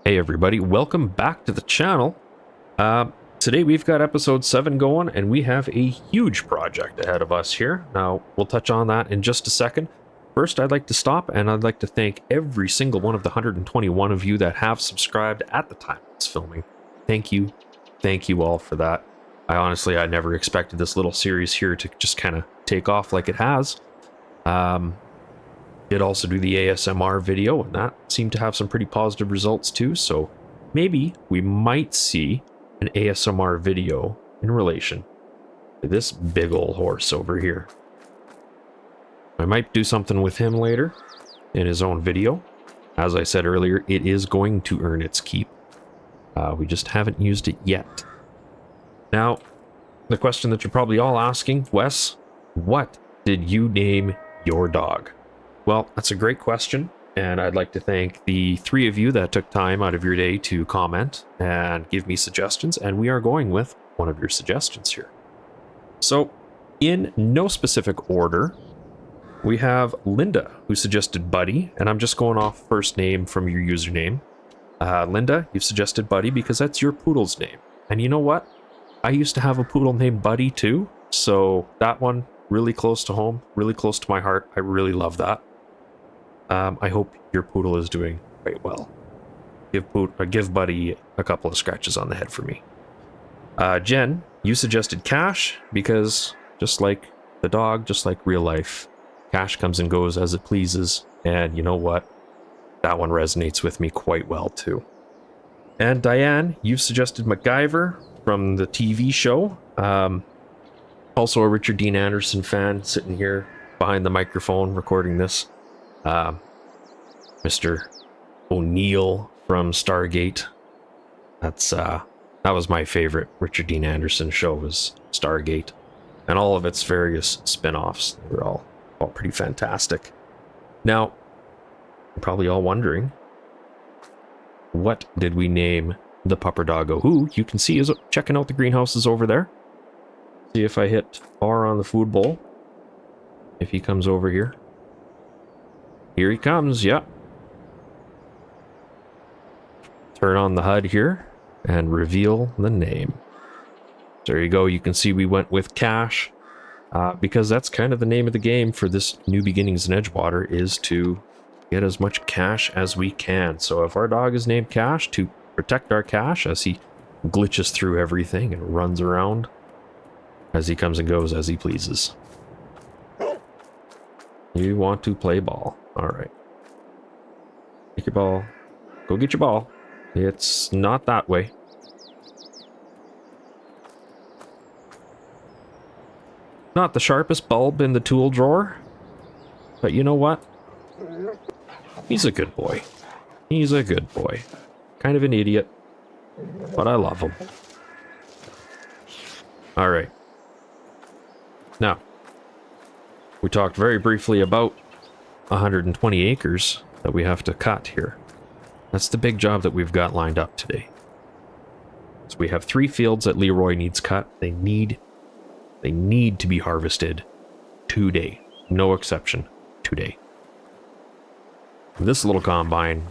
Hey everybody, welcome back to the channel. Today we've got episode 7 going, and we have a huge project ahead of us here. Now, we'll touch on that in just a second. First, I'd like to stop, and I'd like to thank every single one of the 121 of you that have subscribed at the time of this filming. Thank you. Thank you all for that. I never expected this little series here to just kind of take off like it has. Did also do the ASMR video, and that seemed to have some pretty positive results too, so maybe we might see an ASMR video in relation to this big old horse over here. I might do something with him later in his own video. As I said earlier, it is going to earn its keep. We just haven't used it yet. Now, the question that you're probably all asking, Wes, what did you name your dog? Well, that's a great question, and I'd like to thank the 3 of you that took time out of your day to comment and give me suggestions, and we are going with one of your suggestions here. So, in no specific order, we have Linda, who suggested Buddy, and I'm just going off first name from your username. Linda, you've suggested Buddy because that's your poodle's name. And you know what? I used to have a poodle named Buddy too, so that one really close to home, really close to my heart. I really love that. I hope your poodle is doing quite well. Give Buddy a couple of scratches on the head for me. Jen, you suggested Cash because just like the dog, just like real life, Cash comes and goes as it pleases. And you know what? That one resonates with me quite well too. And Diane, you've suggested MacGyver from the TV show. Also a Richard Dean Anderson fan sitting here behind the microphone recording this. Mr. O'Neill from Stargate. That was my favorite Richard Dean Anderson show, was Stargate, and all of its various spin-offs. They were all pretty fantastic. Now, you're probably all wondering, what did we name the pupper doggo, who you can see is checking out the greenhouses over there? See if I hit R on the food bowl. If he comes over here. Here he comes, yeah. Turn on the HUD here and reveal the name. There you go. You can see we went with Cash because that's kind of the name of the game for this New Beginnings in Edgewater, is to get as much cash as we can. So if our dog is named Cash, to protect our cash as he glitches through everything and runs around as he comes and goes as he pleases. You want to play ball. All right. Take your ball. Go get your ball. It's not that way. Not the sharpest bulb in the tool drawer. But you know what? He's a good boy. He's a good boy. Kind of an idiot. But I love him. All right. Now, we talked very briefly about 120 acres that we have to cut here. That's the big job that we've got lined up today. So we have 3 fields that Leroy needs cut. They need to be harvested today. No exception. Today. This little combine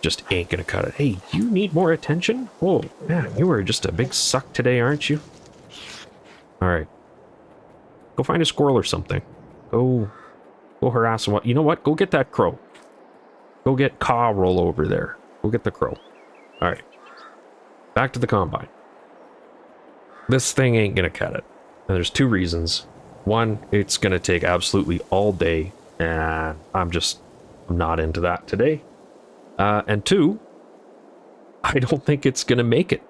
just ain't gonna cut it. Hey, you need more attention? Oh, man, you are just a big suck today, aren't you? Alright. Go find a squirrel or something. Go harass him. You know what? Go get that crow. Go get Carl over there. Go get the crow. Alright. Back to the combine. This thing ain't gonna cut it. And there's 2 reasons. One, it's gonna take absolutely all day, and I'm not into that today. And 2, I don't think it's gonna make it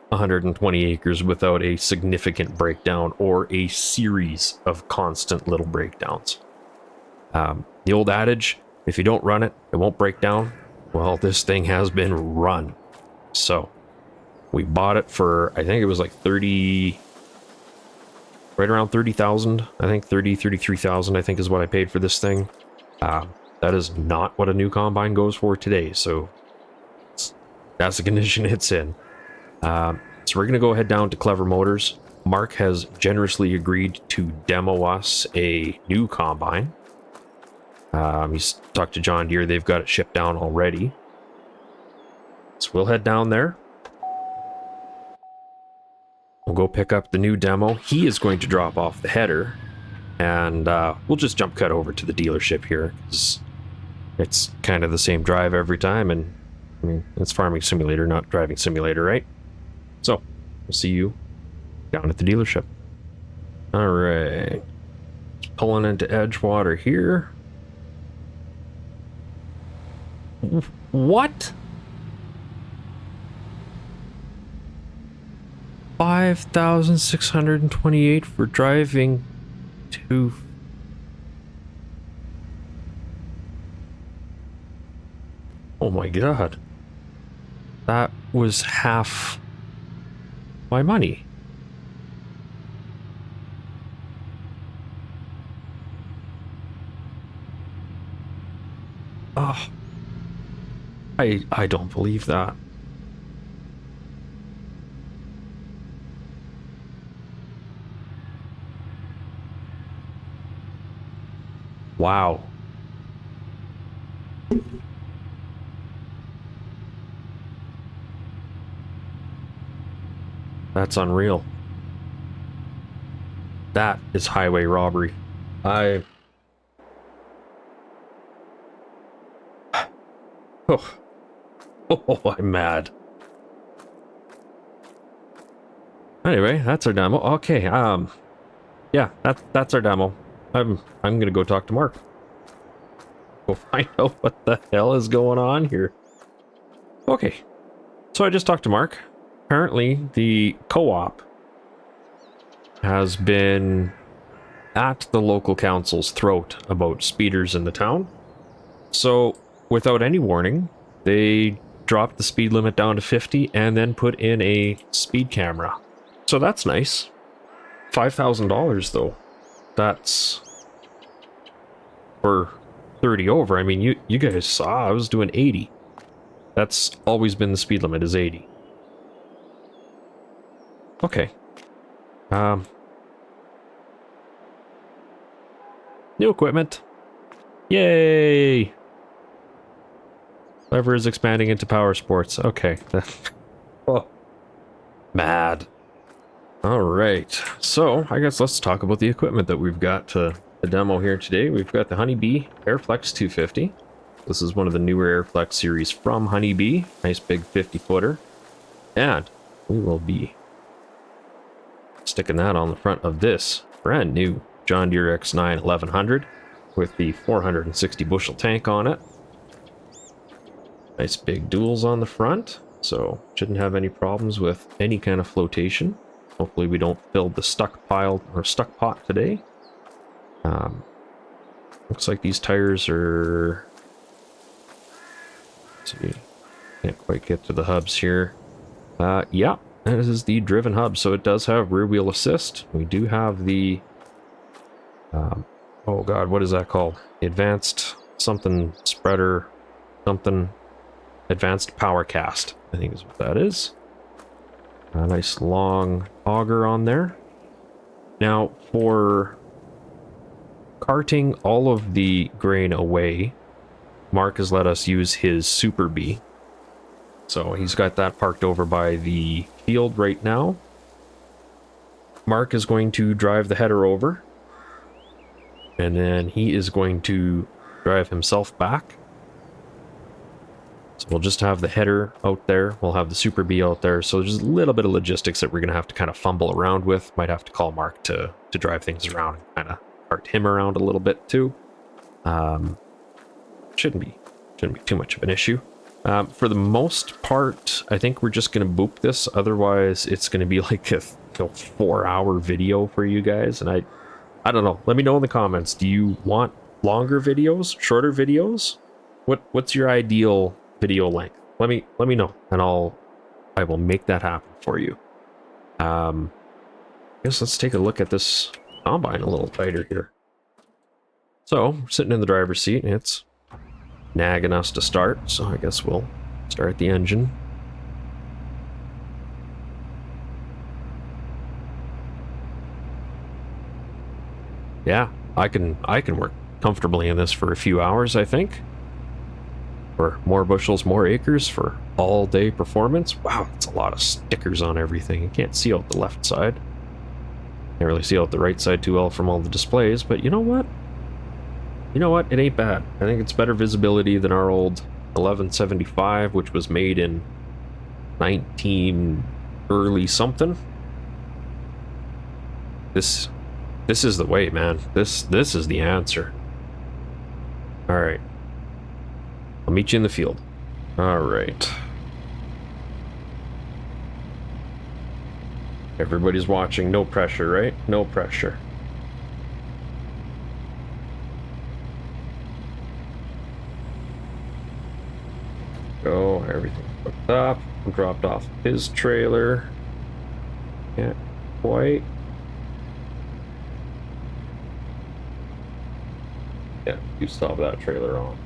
120 acres without a significant breakdown or a series of constant little breakdowns. The old adage, if you don't run it, it won't break down. Well, this thing has been run. So, we bought it for, I think it was like 30, right around 30,000. I think 33,000, I think is what I paid for this thing. That is not what a new combine goes for today. So, that's the condition it's in. So we're going to go ahead down to Clever Motors. Mark has generously agreed to demo us a new combine. He's talked to John Deere. They've got it shipped down already. So we'll head down there. We'll go pick up the new demo. He is going to drop off the header, and we'll just jump cut over to the dealership here, because it's kind of the same drive every time, and I mean, it's farming simulator, not driving simulator, right? So, we'll see you down at the dealership. Alright. Pulling into Edgewater here. What? 5,628 for driving to... Oh my god. That was half my money. Oh. I don't believe that. Wow. That's unreal. That is highway robbery. Oh, I'm mad. Anyway, that's our demo. Okay, yeah, that's our demo. I'm gonna go talk to Mark. Go find out what the hell is going on here. Okay, so I just talked to Mark. Apparently, the co-op has been at the local council's throat about speeders in the town. So, without any warning, they dropped the speed limit down to 50 and then put in a speed camera. So that's nice. $5,000 though. That's for 30 over. I mean, you guys saw I was doing 80. That's always been the speed limit, is 80. Okay. New equipment. Yay! Lever is expanding into power sports. Okay. Oh. Mad. Alright. So, I guess let's talk about the equipment that we've got to the demo here today. We've got the Honeybee Airflex 250. This is one of the newer Airflex series from Honeybee. Nice big 50-footer. And we will be sticking that on the front of this brand new John Deere X9 1100 with the 460 bushel tank on it. Nice big duals on the front, so shouldn't have any problems with any kind of flotation. Hopefully we don't fill the stuck pile or stuck pot today. Looks like these tires are... Let's see, can't quite get to the hubs here. Yeah, this is the driven hub, so it does have rear wheel assist. We do have the oh god, what is that called? The advanced something spreader, something advanced power cast, I think is what that is. A nice long auger on there. Now for carting all of the grain away, Mark has let us use his Super Bee. So he's got that parked over by the field right now. Mark is going to drive the header over, and then he is going to drive himself back. So we'll just have the header out there. We'll have the Super Bee out there. So there's a little bit of logistics that we're going to have to kind of fumble around with. Might have to call Mark to drive things around and kind of cart him around a little bit too. Shouldn't be too much of an issue. For the most part, I think we're just going to boop this. Otherwise, it's going to be like a 4-hour video for you guys. And I don't know. Let me know in the comments. Do you want longer videos, shorter videos? What's your ideal video length? Let me know, and I will make that happen for you. I guess let's take a look at this combine a little tighter here. So, we're sitting in the driver's seat, and it's nagging us to start, so I guess we'll start the engine. Yeah, I can work comfortably in this for a few hours, I think. Or more bushels, more acres for all day performance. Wow, that's a lot of stickers on everything. You can't see out the left side. Can't really see out the right side too well from all the displays, but you know what? You know what? It ain't bad. I think it's better visibility than our old 1175, which was made in 19 early something. This is the way, man. This is the answer. All right. I'll meet you in the field. All right. Everybody's watching. No pressure, right? No pressure. Go. Everything's hooked up. Dropped off his trailer. Can't quite. Yeah, you still have that trailer on.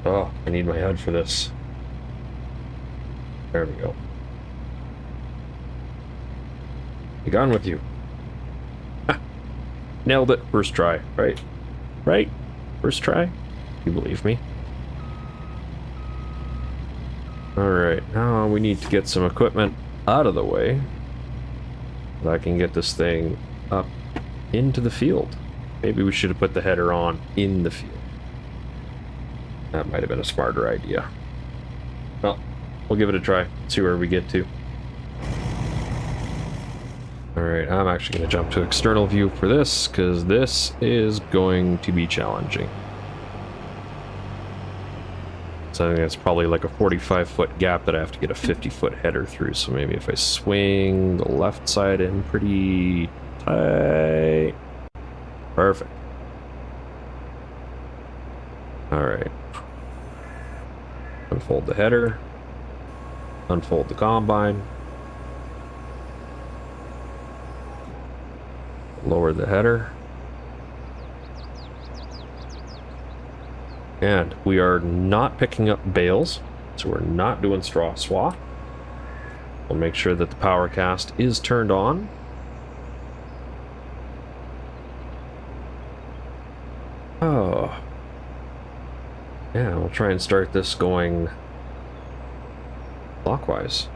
Oh, I need my head for this. There we go. Be gone with you. Ah, nailed it. First try, right? Right? First try? You believe me? Alright, now we need to get some equipment out of the way so I can get this thing up into the field. Maybe we should have put the header on in the field. That might have been a smarter idea. Well, we'll give it a try, see where we get to. Alright, I'm actually going to jump to external view for this, because this is going to be challenging. So I think it's probably like a 45-foot gap that I have to get a 50-foot header through, so maybe if I swing the left side in pretty tight. Perfect. Alright. Unfold the header. Unfold the combine. Lower the header. And we are not picking up bales, so we're not doing straw swap. We'll make sure that the power cast is turned on. Oh. Yeah, we'll try and start this going clockwise.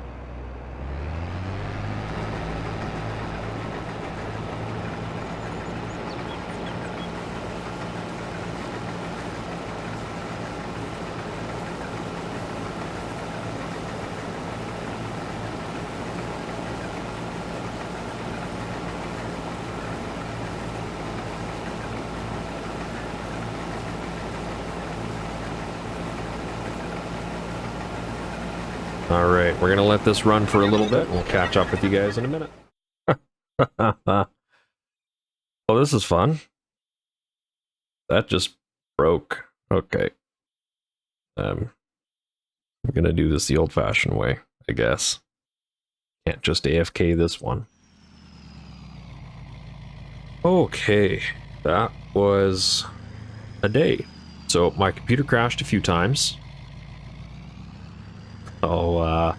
Alright, we're gonna let this run for a little bit. We'll catch up with you guys in a minute. Oh, this is fun. That just broke. Okay. I'm gonna do this the old-fashioned way, I guess. Can't just AFK this one. Okay, that was a day. So my computer crashed a few times. Oh,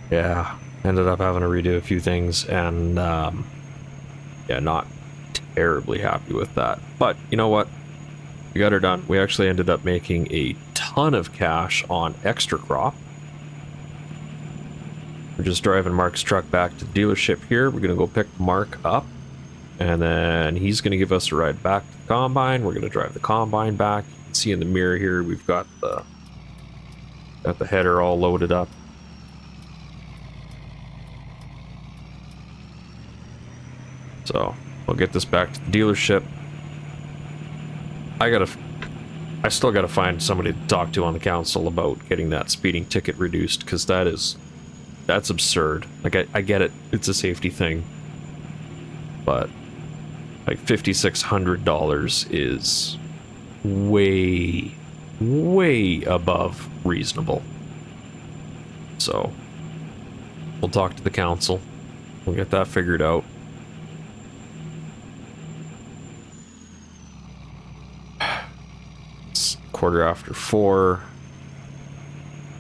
yeah, ended up having to redo a few things, and yeah, not terribly happy with that. But you know what? We got her done. We actually ended up making a ton of cash on extra crop. We're just driving Mark's truck back to the dealership here. We're gonna go pick Mark up, and then he's gonna give us a ride back to the combine. We're gonna drive the combine back. You can see in the mirror here, we've got the header all loaded up. So we'll get this back to the dealership. I still gotta find somebody to talk to on the council about getting that speeding ticket reduced, because that's absurd. Like, I get it, it's a safety thing, but like $5,600 is way above reasonable. So we'll talk to the council. We'll get that figured out. 4:15.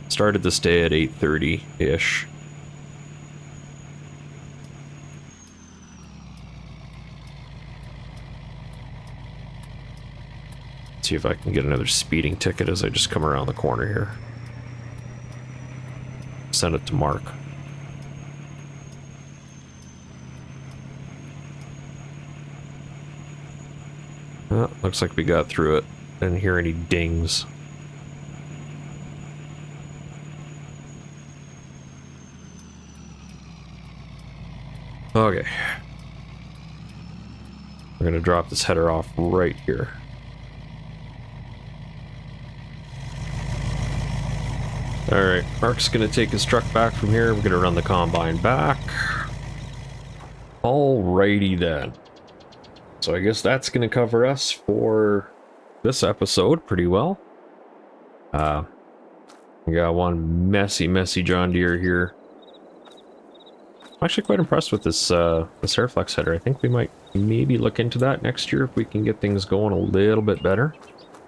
Started this day at 8:30-ish. See if I can get another speeding ticket as I just come around the corner here. Send it to Mark. Oh, looks like we got through it. Didn't hear any dings. Okay. We're gonna drop this header off right here. Alright, Mark's gonna take his truck back from here. We're gonna run the combine back. Alrighty then. So I guess that's gonna cover us for this episode pretty well. We got one messy John Deere here. I'm actually quite impressed with this this Airflex header. I think we might maybe look into that next year if we can get things going a little bit better.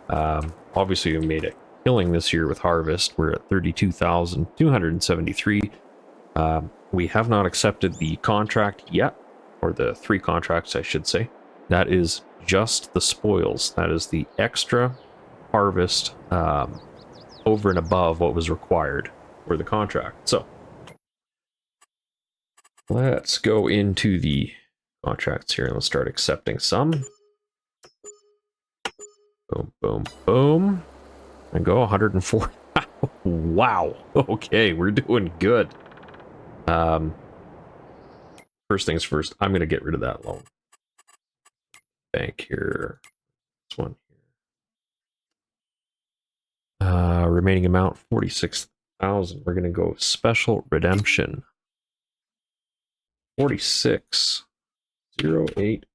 Obviously we made a killing this year with harvest. We're at 32,273. We have not accepted the contract yet, or the 3 contracts I should say. That is just the spoils. That is the extra harvest over and above what was required for the contract. So let's go into the contracts here and let's start accepting some. Boom, boom, boom. And go 104. Wow. Okay, we're doing good. First things first, I'm going to get rid of that loan. Bank here. This one here. Remaining amount 46,000. We're going to go special redemption. 4608.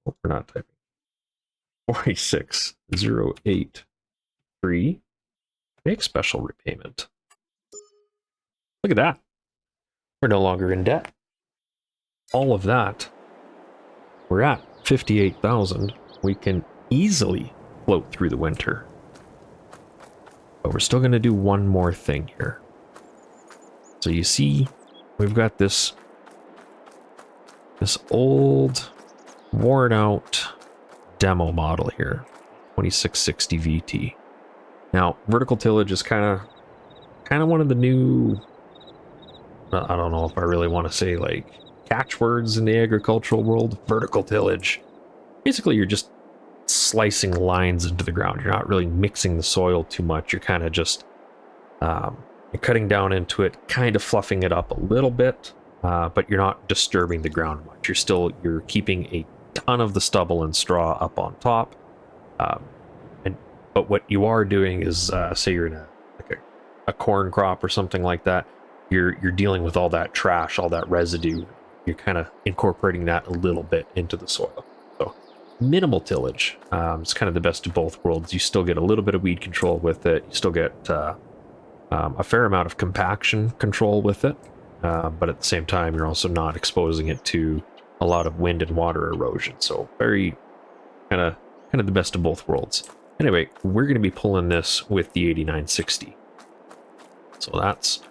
Oh, we're not typing. 46083. Make special repayment. Look at that. We're no longer in debt. All of that. We're at 58,000. We can easily float through the winter. But we're still going to do one more thing here. So you see, we've got this old, worn out demo model here, 2660 VT. Now, vertical tillage is kind of one of the new, I don't know if I really want to say like catchwords in the agricultural world. Vertical tillage. Basically, you're just slicing lines into the ground. You're not really mixing the soil too much. You're kind of just you're cutting down into it, kind of fluffing it up a little bit, but you're not disturbing the ground much. You're keeping a ton of the stubble and straw up on top. But what you are doing is, say you're in a corn crop or something like that, you're dealing with all that trash, all that residue. You're kind of incorporating that a little bit into the soil. So minimal tillage. It's kind of the best of both worlds. You still get a little bit of weed control with it. You still get a fair amount of compaction control with it. But at the same time, you're also not exposing it to a lot of wind and water erosion. So very kind of the best of both worlds. Anyway, we're going to be pulling this with the 8960. So that's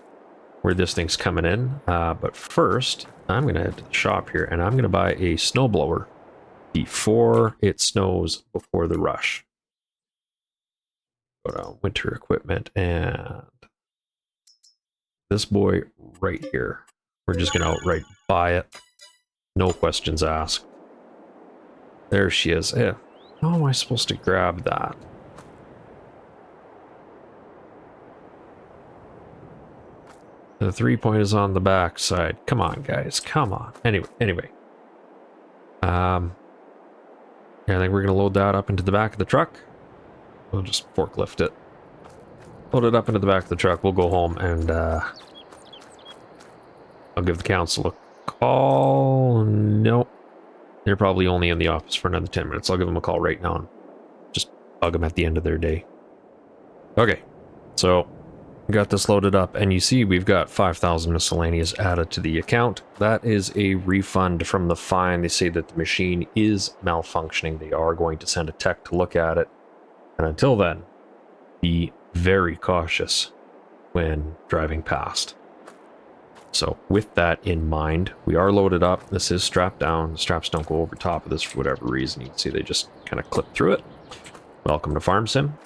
where this thing's coming in. But first, I'm going to head to the shop here and I'm going to buy a snowblower before it snows, before the rush. Go down winter equipment and this boy right here. We're just going to outright buy it. No questions asked. There she is. Yeah. How am I supposed to grab that? The 3-point is on the back side. Come on, guys. Come on. Anyway. I think we're going to load that up into the back of the truck. We'll just forklift it. Load it up into the back of the truck. We'll go home and I'll give the council a call. No. They're probably only in the office for another 10 minutes. I'll give them a call right now and just bug them at the end of their day. Okay, so we got this loaded up, and you see we've got 5,000 miscellaneous added to the account. That is a refund from the fine. They say that the machine is malfunctioning. They are going to send a tech to look at it. And until then, be very cautious when driving past. So with that in mind, we are loaded up. This is strapped down. The straps don't go over top of this for whatever reason. You can see they just kind of clip through it. Welcome to Farm Sim.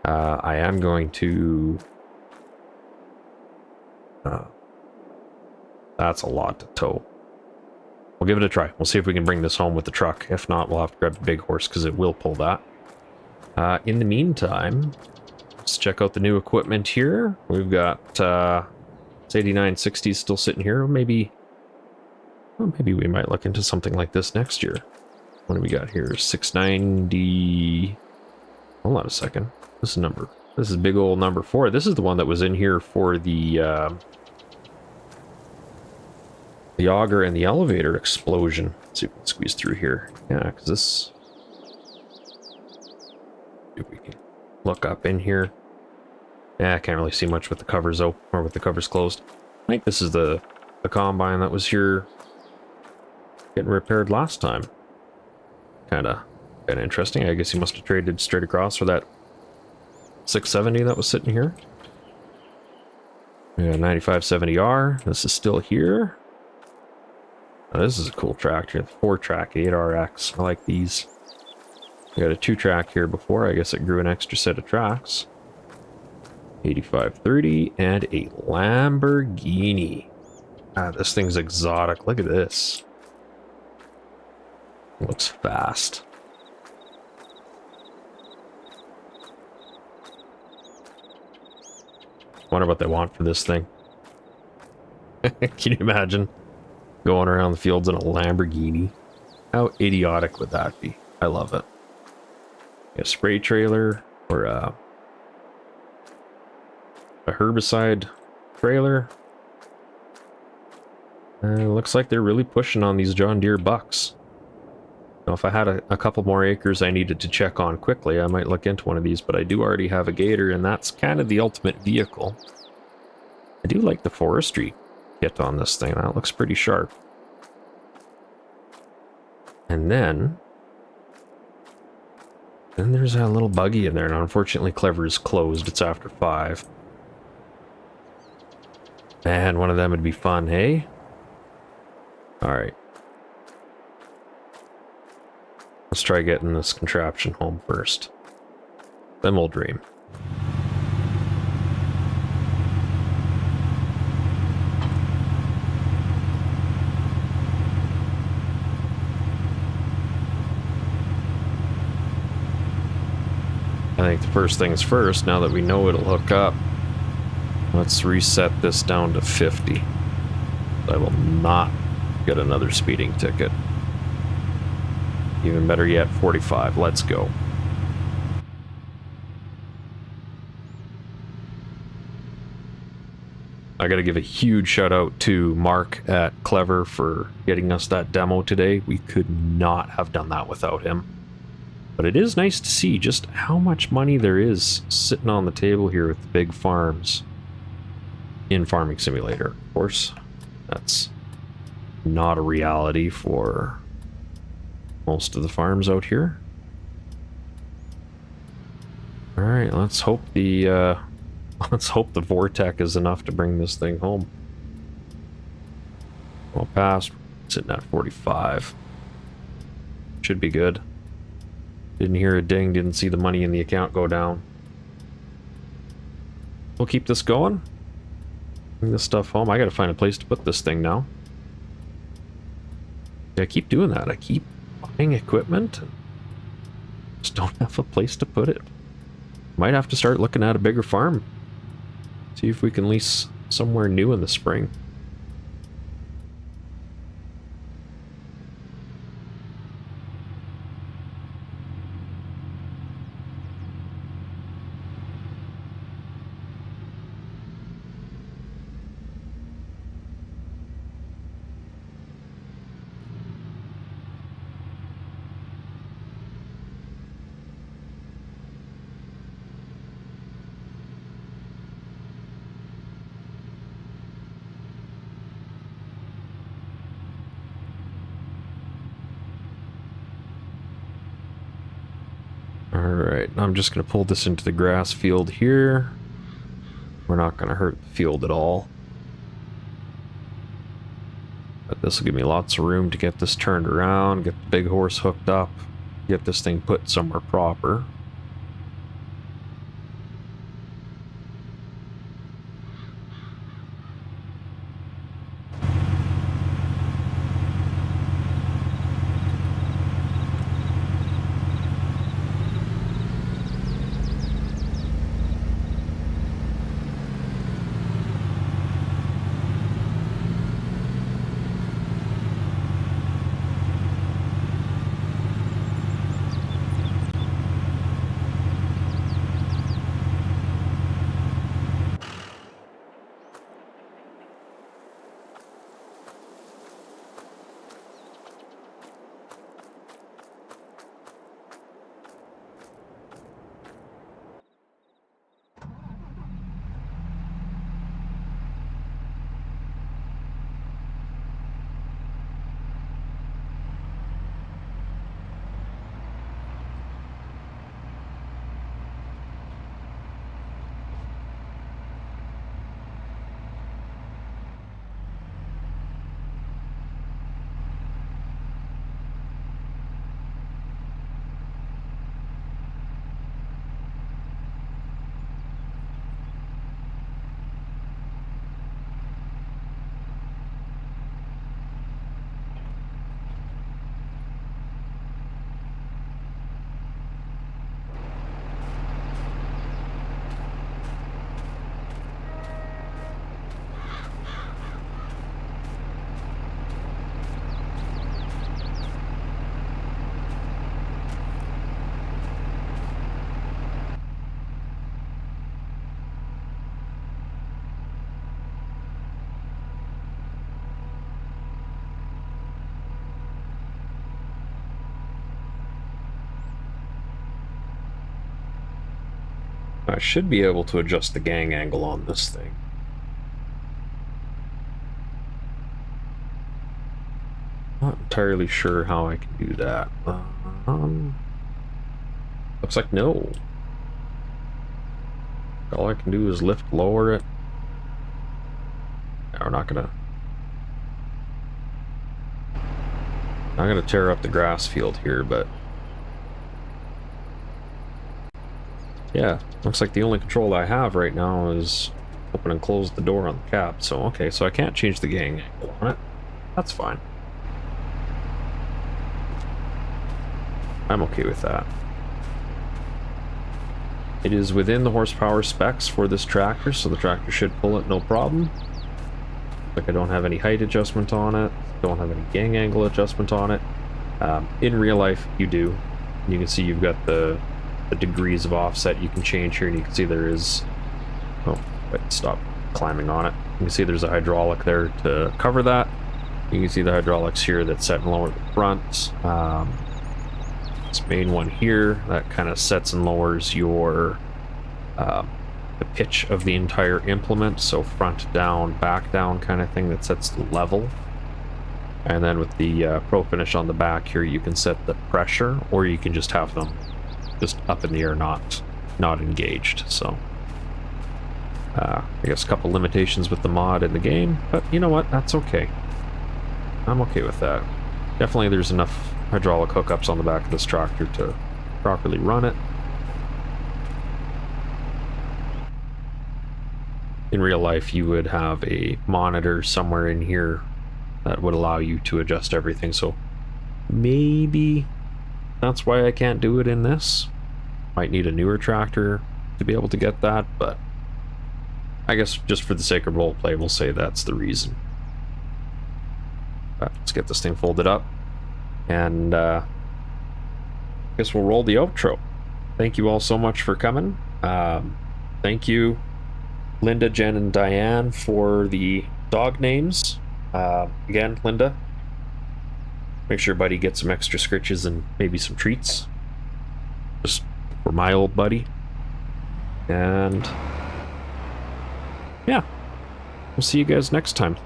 I am going to... that's a lot to tow. We'll give it a try. We'll see if we can bring this home with the truck. If not, we'll have to grab the big horse because it will pull that. In the meantime, let's check out the new equipment here. We've got it's 8960 still sitting here. Maybe we might look into something like this next year. What do we got here? 690. Hold on a second. This is big old number 4. This is the one that was in here for the auger and the elevator explosion. Let's see if we can squeeze through here. Yeah, because this... if we can look up in here. Yeah, I can't really see much with the covers open or with the covers closed. I think this is the combine that was here getting repaired last time. Kind of interesting. I guess he must have traded straight across for that 670 that was sitting here. Yeah, 9570R. This is still here. Now, this is a cool tractor. 4-track 8RX. I like these. We got a 2-track here before. I guess it grew an extra set of tracks. 8530 and a Lamborghini. Ah, this thing's exotic. Look at this. It looks fast. Wonder what they want for this thing. Can you imagine going around the fields in a Lamborghini? How idiotic would that be? I love it. A spray trailer or a herbicide trailer. Looks like they're really pushing on these John Deere bucks. Now, if I had a couple more acres I needed to check on quickly, I might look into one of these, but I do already have a Gator, and that's kind of the ultimate vehicle. I do like the forestry kit on this thing. That looks pretty sharp. And then there's that little buggy in there, and unfortunately Clever is closed. It's after 5. Man, one of them would be fun, hey? Alright. Let's try getting this contraption home first. Then we'll dream. I think the first things first, now that we know it'll hook up, let's reset this down to 50. I will not get another speeding ticket. Even better yet, 45. Let's go. I gotta give a huge shout out to Mark at Clever for getting us that demo today. We could not have done that without him. But it is nice to see just how much money there is sitting on the table here with the big farms in Farming Simulator. Of course, that's not a reality for most of the farms out here. All right, let's hope the Vortec is enough to bring this thing home. Well, past sitting at 45. Should be good. Didn't hear a ding, didn't see the money in the account go down. We'll keep this going. Bring this stuff home. I gotta find a place to put this thing now. Yeah, I keep doing that. I keep buying equipment and just don't have a place to put it. Might have to start looking at a bigger farm. See if we can lease somewhere new in the spring. I'm just going to pull this into the grass field here. We're not going to hurt the field at all. But this will give me lots of room to get this turned around, get the big horse hooked up, get this thing put somewhere proper. I should be able to adjust the gang angle on this thing. Not entirely sure how I can do that. Looks like no. All I can do is lift, lower it. No, we're not gonna tear up the grass field here, but yeah, looks like the only control I have right now is open and close the door on the cab. So okay, so I can't change the gang angle on it. That's fine. I'm okay with that. It is within the horsepower specs for this tractor, so the tractor should pull it no problem. Like I don't have any height adjustment on it, don't have any gang angle adjustment on it. In real life, you do. You can see you've got the degrees of offset you can change here, and you can see there is... Oh, wait, stop climbing on it. You can see there's a hydraulic there to cover that. You can see the hydraulics here that set and lower the front. This main one here, that kind of sets and lowers your the pitch of the entire implement, so front down, back down kind of thing that sets the level. And then with the Pro Finish on the back here, you can set the pressure, or you can just have them just up in the air, not engaged. So I guess a couple limitations with the mod in the game, but you know what, that's okay. I'm okay with that. Definitely there's enough hydraulic hookups on the back of this tractor to properly run it. In real life, you would have a monitor somewhere in here that would allow you to adjust everything, so maybe that's why I can't do it in this. Might need a newer tractor to be able to get that, but I guess just for the sake of roleplay, we'll say that's the reason. Let's get this thing folded up, and I guess we'll roll the outro. Thank you all so much for coming. Thank you, Linda, Jen, and Diane, for the dog names. Again, Linda, make sure buddy gets some extra scritches and maybe some treats. Just for my old buddy. And yeah, we'll see you guys next time.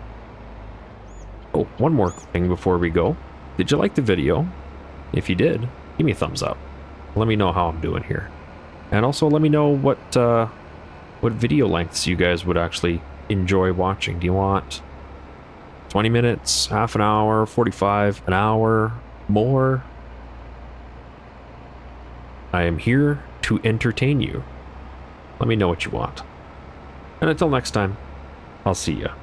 Oh, one more thing before we go. Did you like the video? If you did, give me a thumbs up. Let me know how I'm doing here. And also let me know what video lengths you guys would actually enjoy watching. Do you want 20 minutes, half an hour, 45, an hour, more? I am here to entertain you. Let me know what you want. And until next time, I'll see ya.